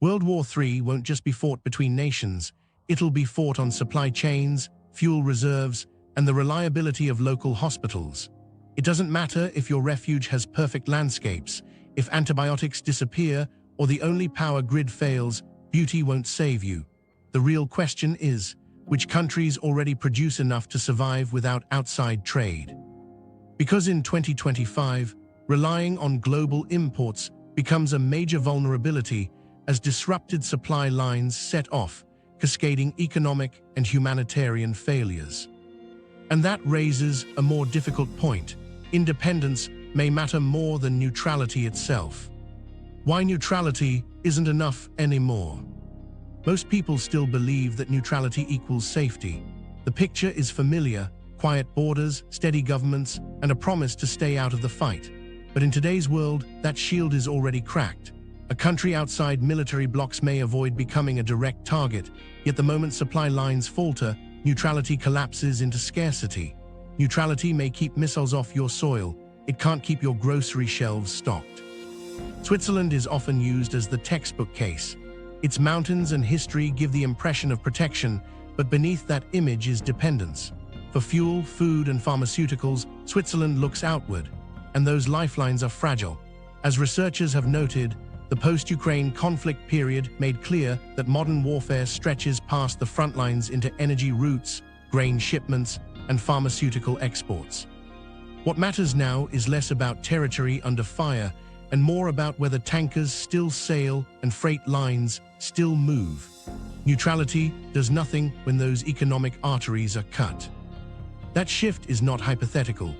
World War III won't just be fought between nations, it'll be fought on supply chains, fuel reserves, and the reliability of local hospitals. It doesn't matter if your refuge has perfect landscapes, if antibiotics disappear, or the only power grid fails, beauty won't save you. The real question is, which countries already produce enough to survive without outside trade? Because in 2025, relying on global imports becomes a major vulnerability as disrupted supply lines set off, cascading economic and humanitarian failures. And that raises a more difficult point. Independence may matter more than neutrality itself. Why neutrality isn't enough anymore? Most people still believe that neutrality equals safety. The picture is familiar: quiet borders, steady governments, and a promise to stay out of the fight. But in today's world, that shield is already cracked. A country outside military blocs may avoid becoming a direct target, yet the moment supply lines falter, neutrality collapses into scarcity. Neutrality may keep missiles off your soil, it can't keep your grocery shelves stocked. Switzerland is often used as the textbook case. Its mountains and history give the impression of protection, but beneath that image is dependence. For fuel, food, and pharmaceuticals, Switzerland looks outward, and those lifelines are fragile. As researchers have noted, the post-Ukraine conflict period made clear that modern warfare stretches past the front lines into energy routes, grain shipments, and pharmaceutical exports. What matters now is less about territory under fire and more about whether tankers still sail and freight lines still move. Neutrality does nothing when those economic arteries are cut. That shift is not hypothetical.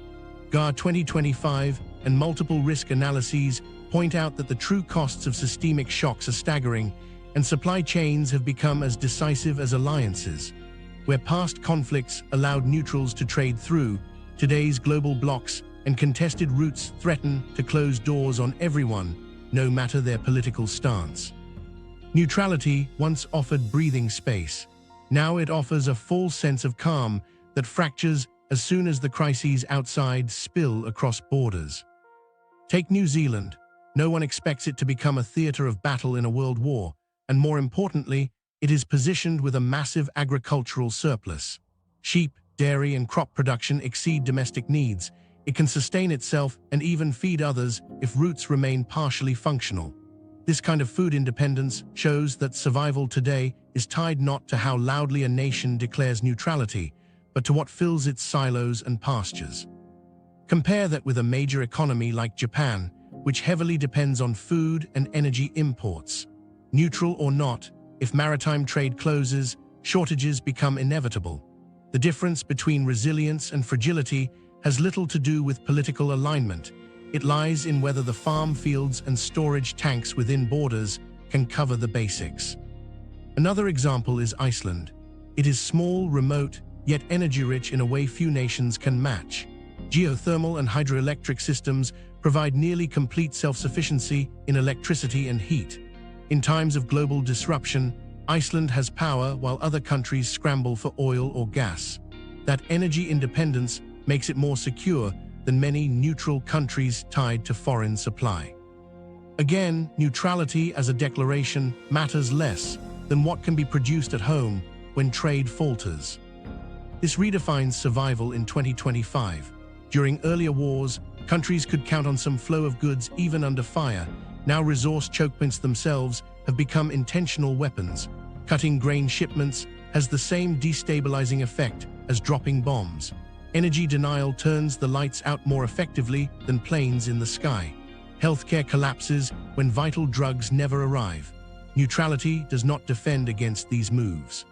GAR 2025 and multiple risk analyses point out that the true costs of systemic shocks are staggering, and supply chains have become as decisive as alliances. Where past conflicts allowed neutrals to trade through, today's global blocs and contested routes threaten to close doors on everyone, no matter their political stance. Neutrality once offered breathing space. Now it offers a false sense of calm that fractures as soon as the crises outside spill across borders. Take New Zealand. No one expects it to become a theater of battle in a world war, and more importantly, it is positioned with a massive agricultural surplus. Sheep, dairy, and crop production exceed domestic needs. It can sustain itself and even feed others if routes remain partially functional. This kind of food independence shows that survival today is tied not to how loudly a nation declares neutrality, but to what fills its silos and pastures. Compare that with a major economy like Japan, which heavily depends on food and energy imports. Neutral or not, if maritime trade closes, shortages become inevitable. The difference between resilience and fragility has little to do with political alignment. It lies in whether the farm fields and storage tanks within borders can cover the basics. Another example is Iceland. It is small, remote, yet energy-rich in a way few nations can match. Geothermal and hydroelectric systems provide nearly complete self-sufficiency in electricity and heat. In times of global disruption, Iceland has power while other countries scramble for oil or gas. That energy independence makes it more secure than many neutral countries tied to foreign supply. Again, neutrality as a declaration matters less than what can be produced at home when trade falters. This redefines survival in 2025. During earlier wars, countries could count on some flow of goods even under fire. Now resource choke points themselves have become intentional weapons. Cutting grain shipments has the same destabilizing effect as dropping bombs. Energy denial turns the lights out more effectively than planes in the sky. Healthcare collapses when vital drugs never arrive. Neutrality does not defend against these moves.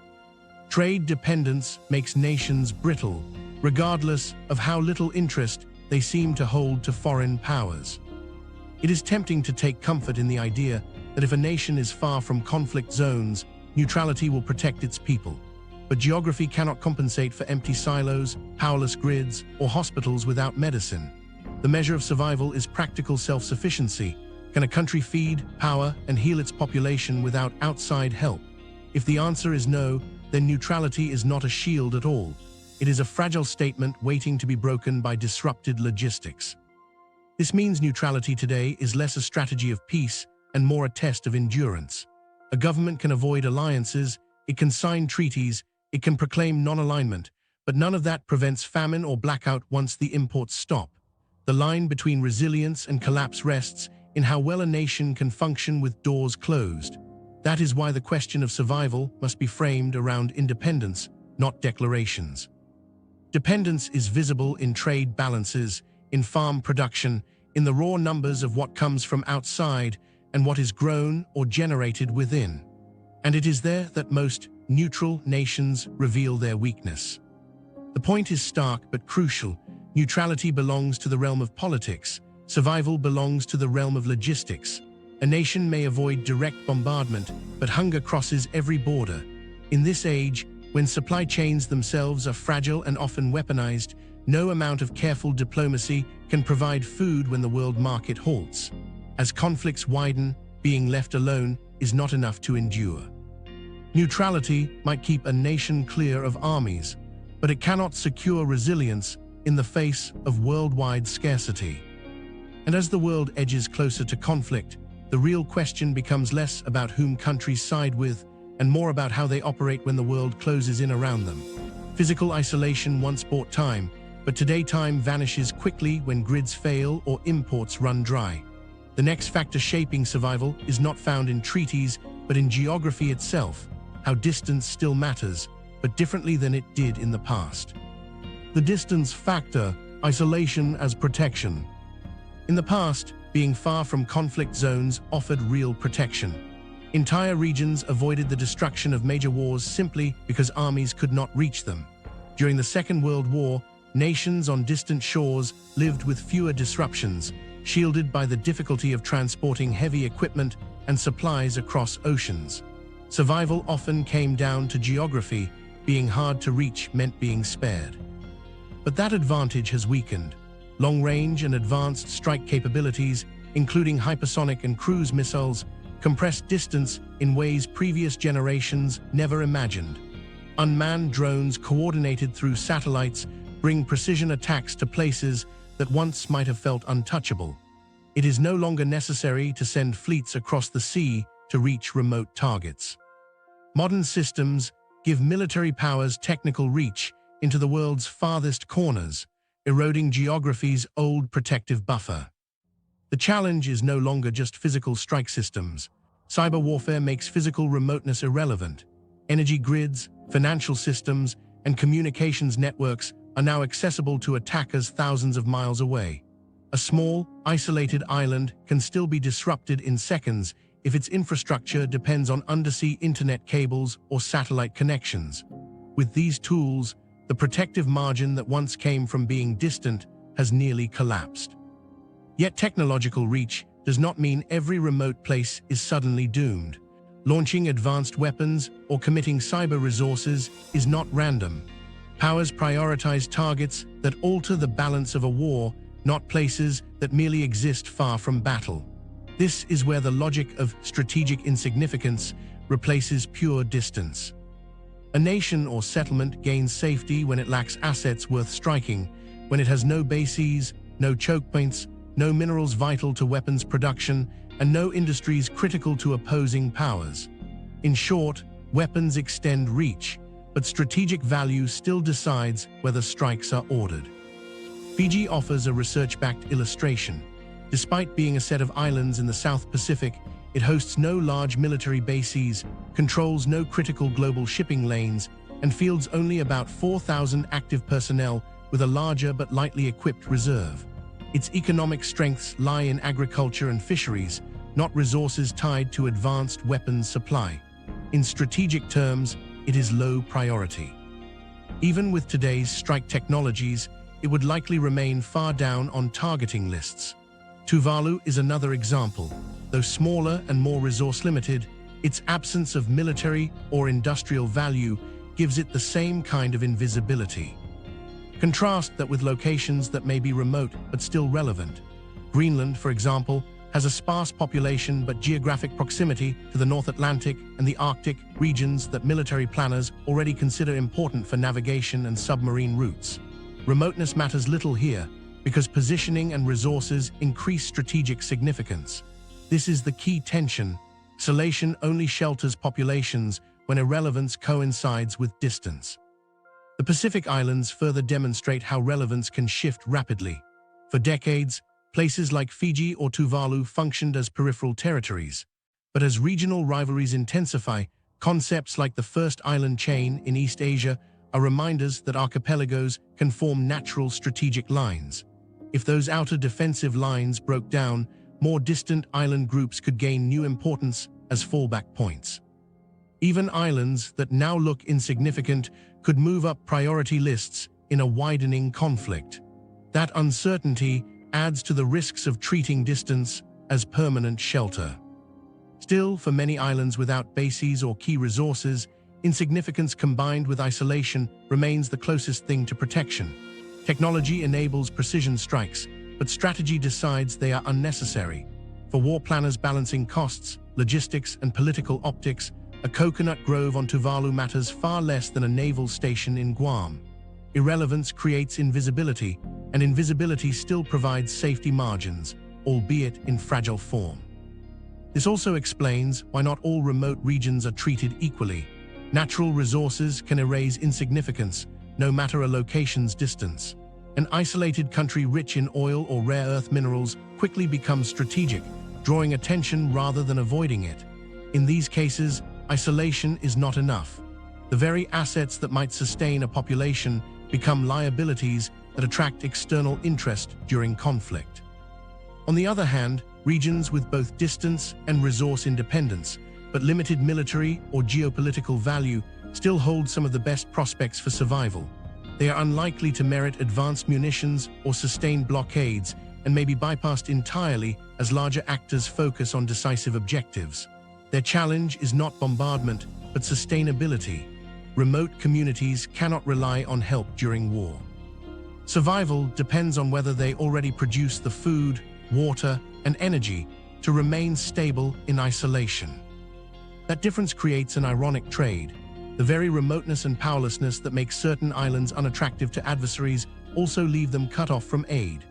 Trade dependence makes nations brittle, regardless of how little interest they seem to hold to foreign powers. It is tempting to take comfort in the idea that if a nation is far from conflict zones, neutrality will protect its people. But geography cannot compensate for empty silos, powerless grids, or hospitals without medicine. The measure of survival is practical self-sufficiency. Can a country feed, power, and heal its population without outside help? If the answer is no, then neutrality is not a shield at all. It is a fragile statement waiting to be broken by disrupted logistics. This means neutrality today is less a strategy of peace and more a test of endurance. A government can avoid alliances, it can sign treaties, it can proclaim non-alignment, but none of that prevents famine or blackout once the imports stop. The line between resilience and collapse rests in how well a nation can function with doors closed. That is why the question of survival must be framed around independence, not declarations. Dependence is visible in trade balances, in farm production, in the raw numbers of what comes from outside and what is grown or generated within. And it is there that most neutral nations reveal their weakness. The point is stark but crucial. Neutrality belongs to the realm of politics. Survival belongs to the realm of logistics. A nation may avoid direct bombardment, but hunger crosses every border. In this age, when supply chains themselves are fragile and often weaponized, no amount of careful diplomacy can provide food when the world market halts. As conflicts widen, being left alone is not enough to endure. Neutrality might keep a nation clear of armies, but it cannot secure resilience in the face of worldwide scarcity. And as the world edges closer to conflict, the real question becomes less about whom countries side with and more about how they operate when the world closes in around them. Physical isolation once bought time, but today time vanishes quickly when grids fail or imports run dry. The next factor shaping survival is not found in treaties, but in geography itself, how distance still matters, but differently than it did in the past. The distance factor, isolation as protection. In the past, being far from conflict zones offered real protection. Entire regions avoided the destruction of major wars simply because armies could not reach them. During the Second World War, nations on distant shores lived with fewer disruptions, shielded by the difficulty of transporting heavy equipment and supplies across oceans. Survival often came down to geography. Being hard to reach meant being spared. But that advantage has weakened. Long-range and advanced strike capabilities, including hypersonic and cruise missiles, compress distance in ways previous generations never imagined. Unmanned drones coordinated through satellites bring precision attacks to places that once might have felt untouchable. It is no longer necessary to send fleets across the sea to reach remote targets. Modern systems give military powers technical reach into the world's farthest corners, eroding geography's old protective buffer. The challenge is no longer just physical strike systems. Cyber warfare makes physical remoteness irrelevant. Energy grids, financial systems, and communications networks are now accessible to attackers thousands of miles away. A small, isolated island can still be disrupted in seconds if its infrastructure depends on undersea internet cables or satellite connections. With these tools, the protective margin that once came from being distant has nearly collapsed. Yet technological reach does not mean every remote place is suddenly doomed. Launching advanced weapons or committing cyber resources is not random. Powers prioritize targets that alter the balance of a war, not places that merely exist far from battle. This is where the logic of strategic insignificance replaces pure distance. A nation or settlement gains safety when it lacks assets worth striking, when it has no bases, no choke points, no minerals vital to weapons production, and no industries critical to opposing powers. In short, weapons extend reach, but strategic value still decides whether strikes are ordered. Fiji offers a research-backed illustration. Despite being a set of islands in the South Pacific, it hosts no large military bases, controls no critical global shipping lanes, and fields only about 4,000 active personnel with a larger but lightly equipped reserve. Its economic strengths lie in agriculture and fisheries, not resources tied to advanced weapons supply. In strategic terms, it is low priority. Even with today's strike technologies, it would likely remain far down on targeting lists. Tuvalu is another example. Though smaller and more resource-limited, its absence of military or industrial value gives it the same kind of invisibility. Contrast that with locations that may be remote but still relevant. Greenland, for example, has a sparse population but geographic proximity to the North Atlantic and the Arctic regions that military planners already consider important for navigation and submarine routes. Remoteness matters little here because positioning and resources increase strategic significance. This is the key tension. Isolation only shelters populations when irrelevance coincides with distance. The Pacific Islands further demonstrate how relevance can shift rapidly. For decades, places like Fiji or Tuvalu functioned as peripheral territories. But as regional rivalries intensify, concepts like the first island chain in East Asia are reminders that archipelagos can form natural strategic lines. If those outer defensive lines broke down, more distant island groups could gain new importance as fallback points. Even islands that now look insignificant could move up priority lists in a widening conflict. That uncertainty adds to the risks of treating distance as permanent shelter. Still, for many islands without bases or key resources, insignificance combined with isolation remains the closest thing to protection. Technology enables precision strikes, but strategy decides they are unnecessary. For war planners balancing costs, logistics, and political optics, a coconut grove on Tuvalu matters far less than a naval station in Guam. Irrelevance creates invisibility, and invisibility still provides safety margins, albeit in fragile form. This also explains why not all remote regions are treated equally. Natural resources can erase insignificance, no matter a location's distance. An isolated country rich in oil or rare earth minerals quickly becomes strategic, drawing attention rather than avoiding it. In these cases, isolation is not enough. The very assets that might sustain a population become liabilities that attract external interest during conflict. On the other hand, regions with both distance and resource independence, but limited military or geopolitical value, still hold some of the best prospects for survival. They are unlikely to merit advanced munitions or sustained blockades, and may be bypassed entirely as larger actors focus on decisive objectives. Their challenge is not bombardment, but sustainability. Remote communities cannot rely on help during war. Survival depends on whether they already produce the food, water, and energy to remain stable in isolation. That difference creates an ironic trade. The very remoteness and powerlessness that make certain islands unattractive to adversaries also leave them cut off from aid.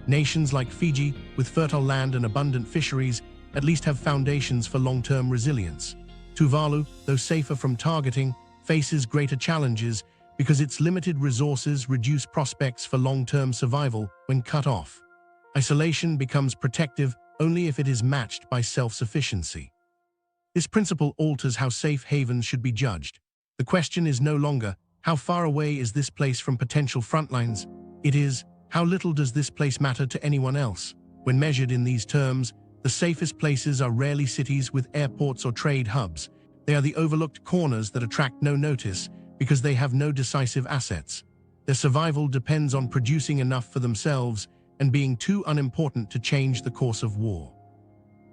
Nations like Fiji, with fertile land and abundant fisheries, at least have foundations for long-term resilience. Tuvalu, though safer from targeting, faces greater challenges because its limited resources reduce prospects for long-term survival when cut off. Isolation becomes protective only if it is matched by self-sufficiency. This principle alters how safe havens should be judged. The question is no longer, how far away is this place from potential frontlines? It is, how little does this place matter to anyone else? When measured in these terms, the safest places are rarely cities with airports or trade hubs. They are the overlooked corners that attract no notice because they have no decisive assets. Their survival depends on producing enough for themselves and being too unimportant to change the course of war.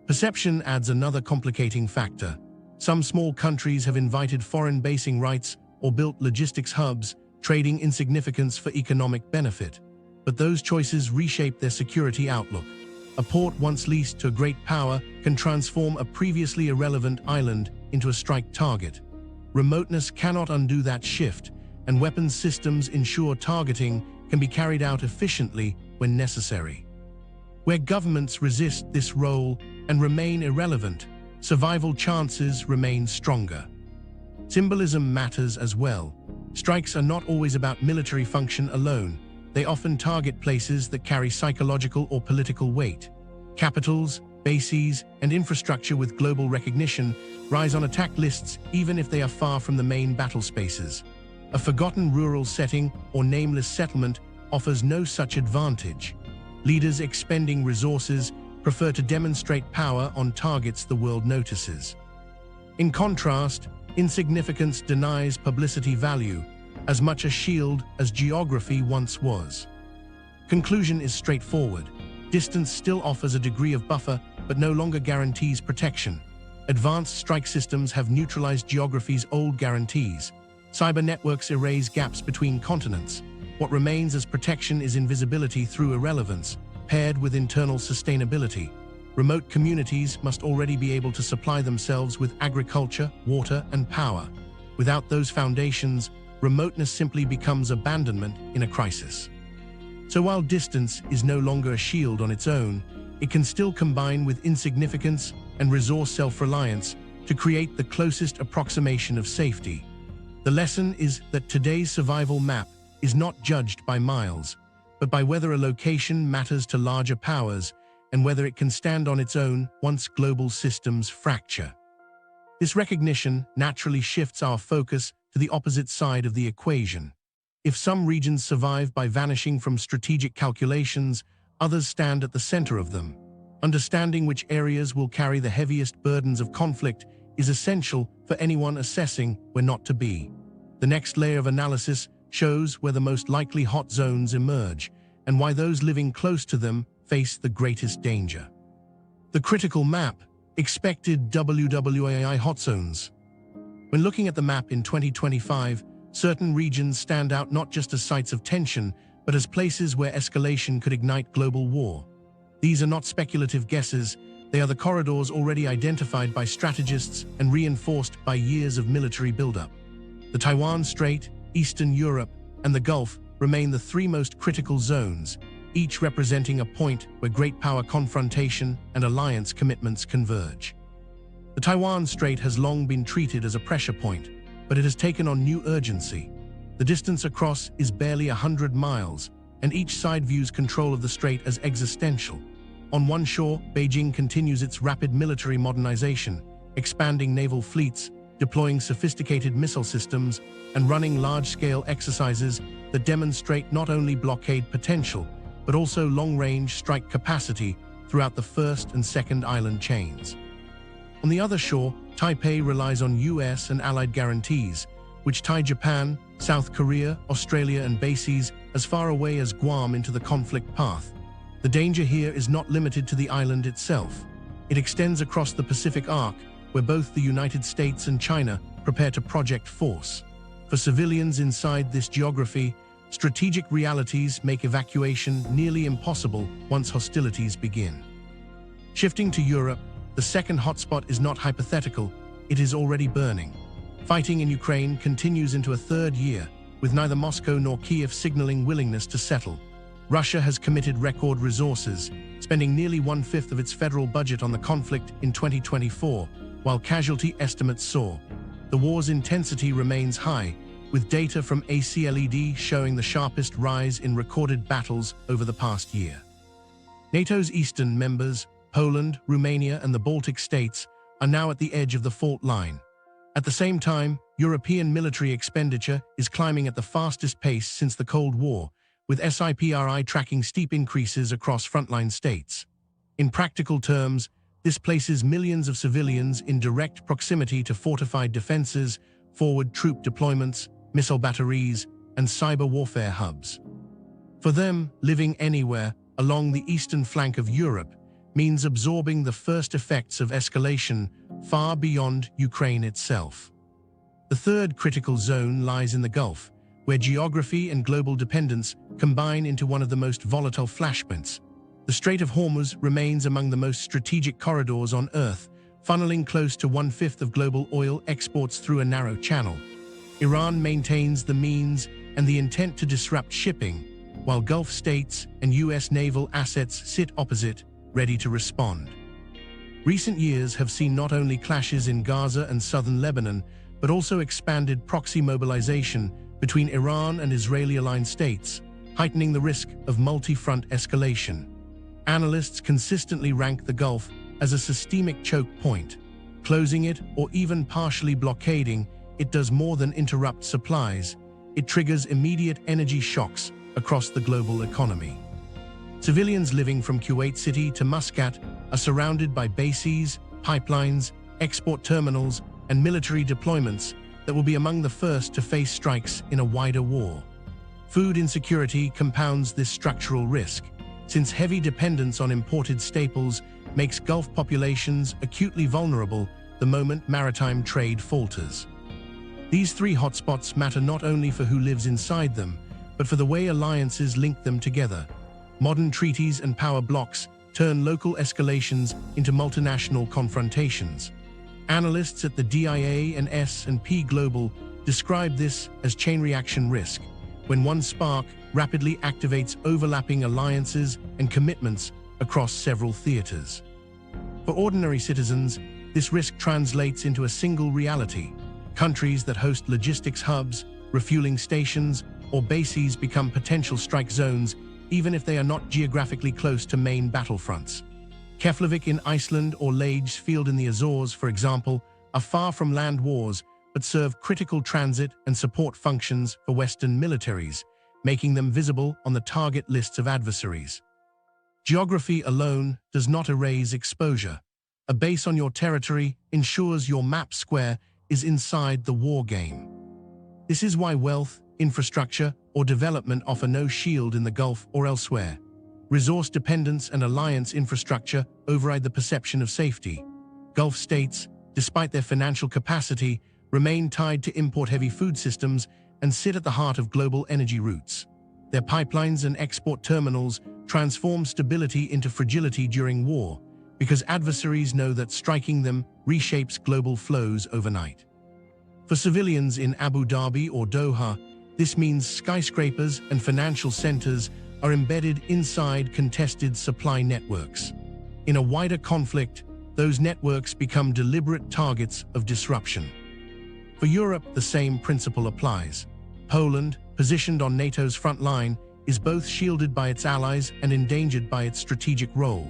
Perception adds another complicating factor. Some small countries have invited foreign basing rights or built logistics hubs, trading insignificance for economic benefit. But those choices reshape their security outlook. A port once leased to a great power can transform a previously irrelevant island into a strike target. Remoteness cannot undo that shift, and weapons systems ensure targeting can be carried out efficiently when necessary. Where governments resist this role and remain irrelevant, survival chances remain stronger. Symbolism matters as well. Strikes are not always about military function alone. They often target places that carry psychological or political weight. Capitals, bases, and infrastructure with global recognition rise on attack lists even if they are far from the main battle spaces. A forgotten rural setting or nameless settlement offers no such advantage. Leaders expending resources prefer to demonstrate power on targets the world notices. In contrast, insignificance denies publicity value, as much a shield as geography once was. Conclusion is straightforward. Distance still offers a degree of buffer, but no longer guarantees protection. Advanced strike systems have neutralized geography's old guarantees. Cyber networks erase gaps between continents. What remains as protection is invisibility through irrelevance, paired with internal sustainability. Remote communities must already be able to supply themselves with agriculture, water, and power. Without those foundations, remoteness simply becomes abandonment in a crisis. So while distance is no longer a shield on its own, it can still combine with insignificance and resource self-reliance to create the closest approximation of safety. The lesson is that today's survival map is not judged by miles, but by whether a location matters to larger powers and whether it can stand on its own once global systems fracture. This recognition naturally shifts our focus to the opposite side of the equation. If some regions survive by vanishing from strategic calculations, others stand at the center of them. Understanding which areas will carry the heaviest burdens of conflict is essential for anyone assessing where not to be. The next layer of analysis shows where the most likely hot zones emerge and why those living close to them face the greatest danger. The critical map, expected WWAI hot zones. When looking at the map in 2025, certain regions stand out not just as sites of tension, but as places where escalation could ignite global war. These are not speculative guesses, they are the corridors already identified by strategists and reinforced by years of military buildup. The Taiwan Strait, Eastern Europe, and the Gulf remain the three most critical zones, each representing a point where great power confrontation and alliance commitments converge. The Taiwan Strait has long been treated as a pressure point, but it has taken on new urgency. The distance across is barely 100 miles, and each side views control of the strait as existential. On one shore, Beijing continues its rapid military modernization, expanding naval fleets, deploying sophisticated missile systems, and running large-scale exercises that demonstrate not only blockade potential, but also long-range strike capacity throughout the first and second island chains. On the other shore, Taipei relies on US and allied guarantees, which tie Japan, South Korea, Australia, and bases as far away as Guam into the conflict path. The danger here is not limited to the island itself. It extends across the Pacific Arc, where both the United States and China prepare to project force. For civilians inside this geography, strategic realities make evacuation nearly impossible once hostilities begin. Shifting to Europe, the second hotspot is not hypothetical, it is already burning. Fighting in Ukraine continues into a third year, with neither Moscow nor Kiev signaling willingness to settle. Russia has committed record resources, spending nearly one-fifth of its federal budget on the conflict in 2024, while casualty estimates soar. The war's intensity remains high, with data from ACLED showing the sharpest rise in recorded battles over the past year. NATO's eastern members, Poland, Romania, and the Baltic states, are now at the edge of the fault line. At the same time, European military expenditure is climbing at the fastest pace since the Cold War, with SIPRI tracking steep increases across frontline states. In practical terms, this places millions of civilians in direct proximity to fortified defenses, forward troop deployments, missile batteries, and cyber warfare hubs. For them, living anywhere along the eastern flank of Europe means absorbing the first effects of escalation far beyond Ukraine itself. The third critical zone lies in the Gulf, where geography and global dependence combine into one of the most volatile flashpoints. The Strait of Hormuz remains among the most strategic corridors on Earth, funneling close to one-fifth of global oil exports through a narrow channel. Iran maintains the means and the intent to disrupt shipping, while Gulf states and US naval assets sit opposite, ready to respond. Recent years have seen not only clashes in Gaza and southern Lebanon, but also expanded proxy mobilization between Iran and Israeli-aligned states, heightening the risk of multi-front escalation. Analysts consistently rank the Gulf as a systemic choke point. Closing it or even partially blockading it does more than interrupt supplies. It triggers immediate energy shocks across the global economy. Civilians living from Kuwait City to Muscat are surrounded by bases, pipelines, export terminals, and military deployments that will be among the first to face strikes in a wider war. Food insecurity compounds this structural risk, since heavy dependence on imported staples makes Gulf populations acutely vulnerable the moment maritime trade falters. These three hotspots matter not only for who lives inside them, but for the way alliances link them together. Modern treaties and power blocks turn local escalations into multinational confrontations. Analysts at the DIA and S&P Global describe this as chain reaction risk, when one spark rapidly activates overlapping alliances and commitments across several theaters. For ordinary citizens, this risk translates into a single reality. Countries that host logistics hubs, refueling stations, or bases become potential strike zones, even if they are not geographically close to main battlefronts. Keflavik in Iceland or Lajes Field in the Azores, for example, are far from land wars, but serve critical transit and support functions for Western militaries, making them visible on the target lists of adversaries. Geography alone does not erase exposure. A base on your territory ensures your map square is inside the war game. This is why wealth, infrastructure, or development offer no shield in the Gulf or elsewhere. Resource dependence and alliance infrastructure override the perception of safety. Gulf states, despite their financial capacity, remain tied to import-heavy food systems and sit at the heart of global energy routes. Their pipelines and export terminals transform stability into fragility during war, because adversaries know that striking them reshapes global flows overnight. For civilians in Abu Dhabi or Doha, this means skyscrapers and financial centers are embedded inside contested supply networks. In a wider conflict, those networks become deliberate targets of disruption. For Europe, the same principle applies. Poland, positioned on NATO's front line, is both shielded by its allies and endangered by its strategic role.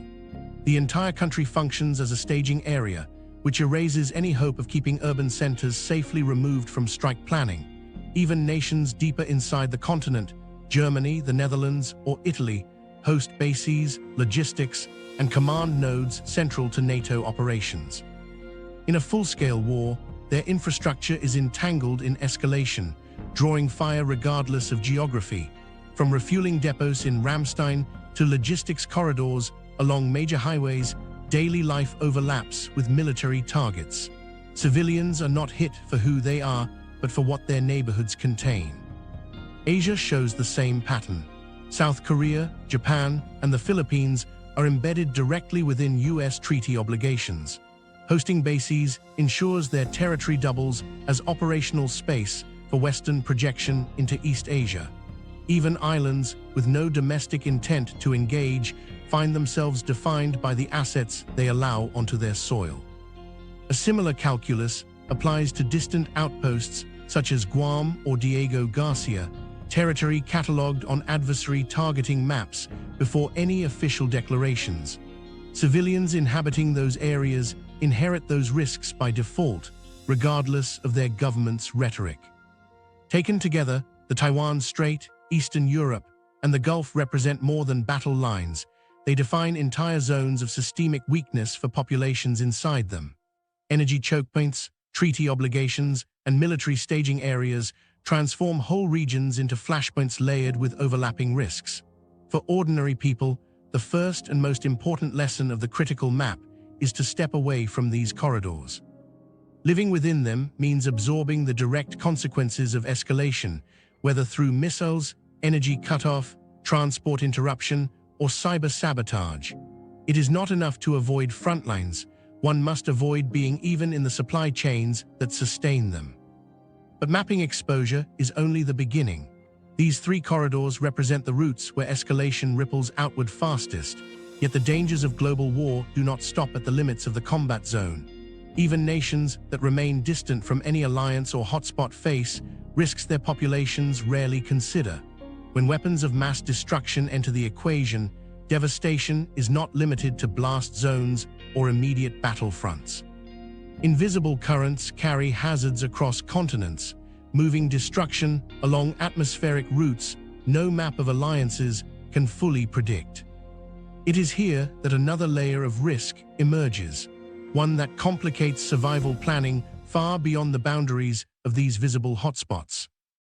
The entire country functions as a staging area, which erases any hope of keeping urban centers safely removed from strike planning. Even nations deeper inside the continent, Germany, the Netherlands, or Italy, host bases, logistics, and command nodes central to NATO operations. In a full-scale war, their infrastructure is entangled in escalation, drawing fire regardless of geography, from refueling depots in Ramstein to logistics corridors along major highways. Daily life overlaps with military targets. Civilians are not hit for who they are, but for what their neighborhoods contain. Asia shows the same pattern. South Korea, Japan, and the Philippines are embedded directly within US treaty obligations. Hosting bases ensures their territory doubles as operational space for Western projection into East Asia. Even islands with no domestic intent to engage find themselves defined by the assets they allow onto their soil. A similar calculus applies to distant outposts such as Guam or Diego Garcia, territory catalogued on adversary targeting maps before any official declarations. Civilians inhabiting those areas inherit those risks by default, regardless of their government's rhetoric. Taken together, the Taiwan Strait, Eastern Europe, and the Gulf represent more than battle lines. They define entire zones of systemic weakness for populations inside them. Energy choke points, treaty obligations, and military staging areas transform whole regions into flashpoints layered with overlapping risks. For ordinary people, the first and most important lesson of the critical map is to step away from these corridors. Living within them means absorbing the direct consequences of escalation, whether through missiles, energy cutoff, transport interruption, or cyber sabotage. It is not enough to avoid frontlines. One must avoid being even in the supply chains that sustain them. But mapping exposure is only the beginning. These three corridors represent the routes where escalation ripples outward fastest, yet the dangers of global war do not stop at the limits of the combat zone. Even nations that remain distant from any alliance or hotspot face risks their populations rarely consider. When weapons of mass destruction enter the equation, devastation is not limited to blast zones or immediate battlefronts. Invisible currents carry hazards across continents, moving destruction along atmospheric routes no map of alliances can fully predict. It is here that another layer of risk emerges, one that complicates survival planning far beyond the boundaries of these visible hotspots.